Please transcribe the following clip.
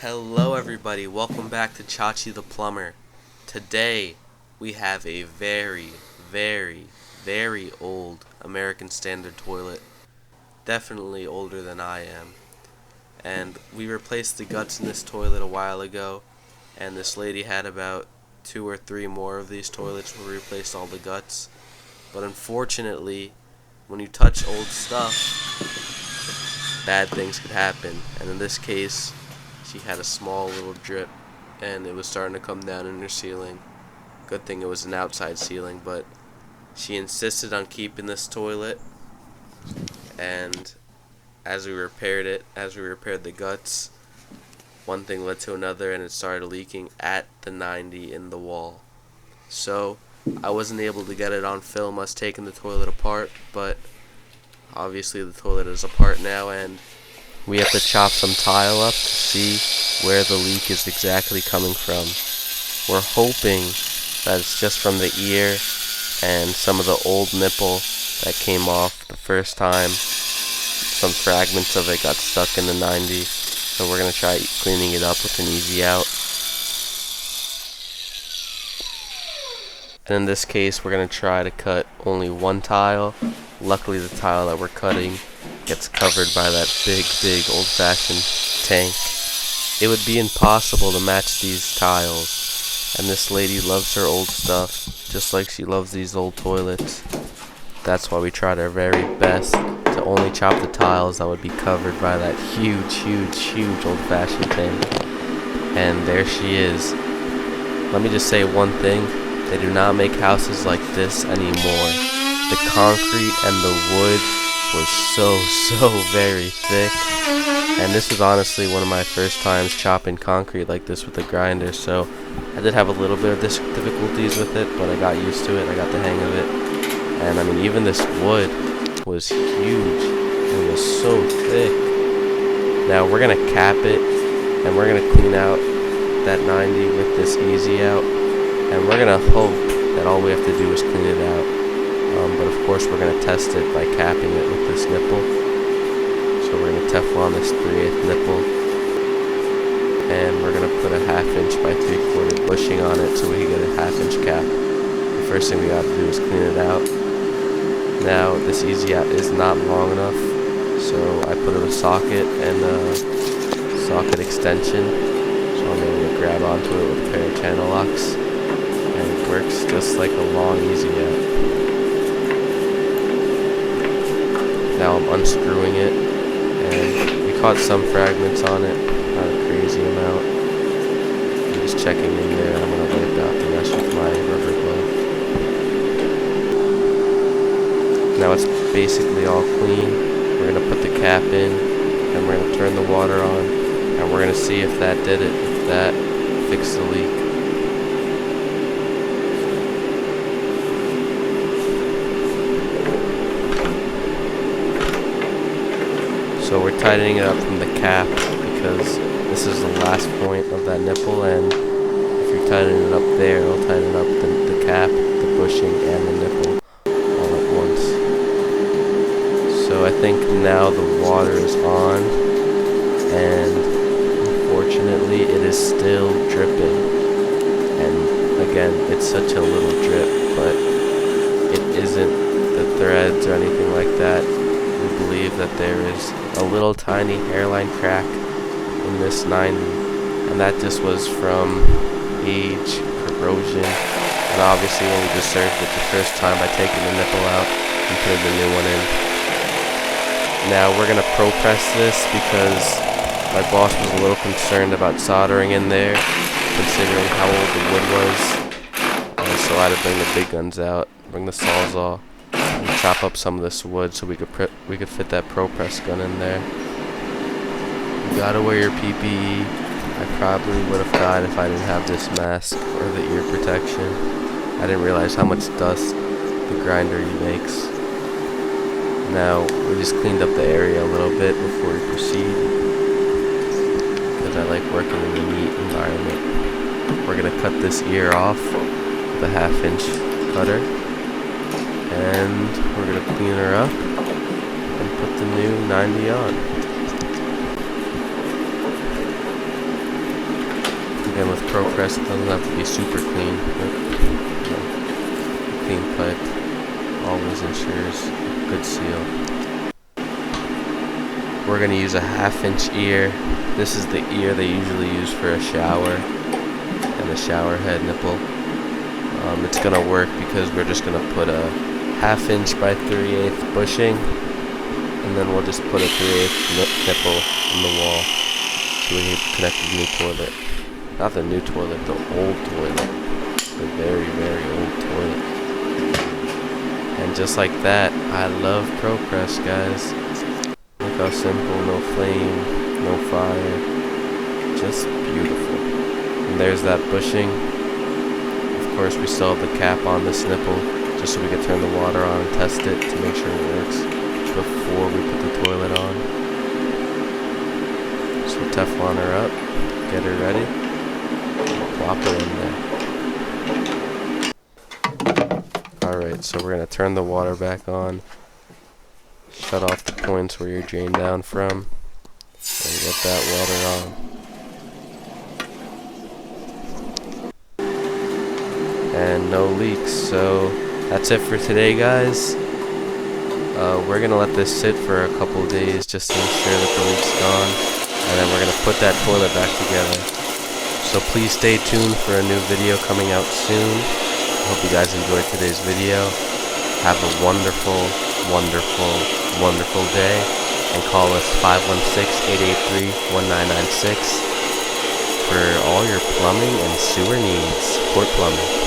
Hello everybody, welcome back to Chachi the Plumber. Today we have a very old American Standard toilet. Definitely older than I am. And we replaced the guts in this toilet a while ago, and this lady had about 2 or 3 more of these toilets where we replaced all the guts. But unfortunately, when you touch old stuff, bad things could happen. And in this case, she had a small little drip and it was starting to come down in her ceiling. Good thing it was an outside ceiling, but she insisted on keeping this toilet, and as we repaired the guts, one thing led to another and it started leaking at the 90 in the wall. So I wasn't able to get it on film us taking the toilet apart, but obviously the toilet is apart now and we have to chop some tile up to see where the leak is exactly coming from. We're hoping that it's just from the ear and some of the old nipple that came off the first time. Some fragments of it got stuck in the 90, so we're going to try cleaning it up with an easy out. And in this case, we're going to try to cut only one tile. Luckily, the tile that we're cutting gets covered by that big old-fashioned tank. It would be impossible to match these tiles, and this lady loves her old stuff just like she loves these old toilets. That's why we tried our very best to only chop the tiles that would be covered by that huge old-fashioned tank. And there she is. Let me just say one thing: they do not make houses like this anymore. The concrete and the wood was so very thick, and this was honestly one of my first times chopping concrete like this with a grinder, so I did have a little bit of difficulties with it, but I got used to it. I got the hang of it. And I mean, even this wood was huge and was so thick. Now we're gonna cap it and we're gonna clean out that 90 with this easy out, and we're gonna hope that all we have to do is clean it out. But of course we're going to test it by capping it with this nipple. So we're going to Teflon this 3/8 nipple, and we're going to put a 1/2 inch by 3/4 bushing on it so we can get a 1/2 inch cap. The first thing we got to do is clean it out. Now this easy out is not long enough, so I put in a socket and a socket extension, so I'm able to grab onto it with a pair of channel locks, and it works just like a long easy out. Now I'm unscrewing it, and we caught some fragments on it, not a crazy amount. I'm just checking in there. I'm going to wipe out the rest with my rubber glove. Now it's basically all clean. We're going to put the cap in, and we're going to turn the water on, and we're going to see if that did it, if that fixed the leak. So we're tightening it up from the cap because this is the last point of that nipple, and if you're tightening it up there, it'll tighten up the cap, the bushing, and the nipple all at once. So I think now the water is on, and unfortunately it is still dripping. And again, it's such a little drip, but it isn't the threads or anything like that. We believe that there is a little tiny hairline crack in this 90, and that just was from age, corrosion, and obviously when we just served it the first time by taking the nipple out and putting the new one in. Now we're gonna pro press this because my boss was a little concerned about soldering in there, considering how old the wood was, and so I had to bring the big guns out, bring the Sawzall, and chop up some of this wood so we could fit that pro press gun in there. You gotta wear your PPE. I probably would have died if I didn't have this mask or the ear protection. I didn't realize how much dust the grinder makes. Now we just cleaned up the area a little bit before we proceed, because I like working in a neat environment. We're gonna cut this ear off with a 1/2 inch cutter, and we're going to clean her up and put the new 90 on. And with ProPress, it doesn't have to be super clean, but clean pipe always ensures a good seal. We're going to use a 1/2 inch ear. This is the ear they usually use for a shower and a shower head nipple. It's going to work because we're just going to put a 1/2 inch by 3/8 bushing, and then we'll just put a 3/8 nipple in the wall so we can connect the new toilet. Not the new toilet, the old toilet. The very, very old toilet. And just like that, I love ProPress, guys. Look how simple, no flame, no fire. Just beautiful. And there's that bushing. Of course, we still have the cap on this nipple, just so we can turn the water on and test it to make sure it works before we put the toilet on. So Teflon her up, get her ready, plop her in there. Alright, so we're going to turn the water back on, shut off the points where you're drained down from, and get that water on. And no leaks, so that's it for today, guys. We're going to let this sit for a couple days just to ensure that the leak's gone, and then we're going to put that toilet back together. So please stay tuned for a new video coming out soon. I hope you guys enjoyed today's video. Have a wonderful, wonderful, wonderful day, and call us 516-883-1996 for all your plumbing and sewer needs. Port Plumbing.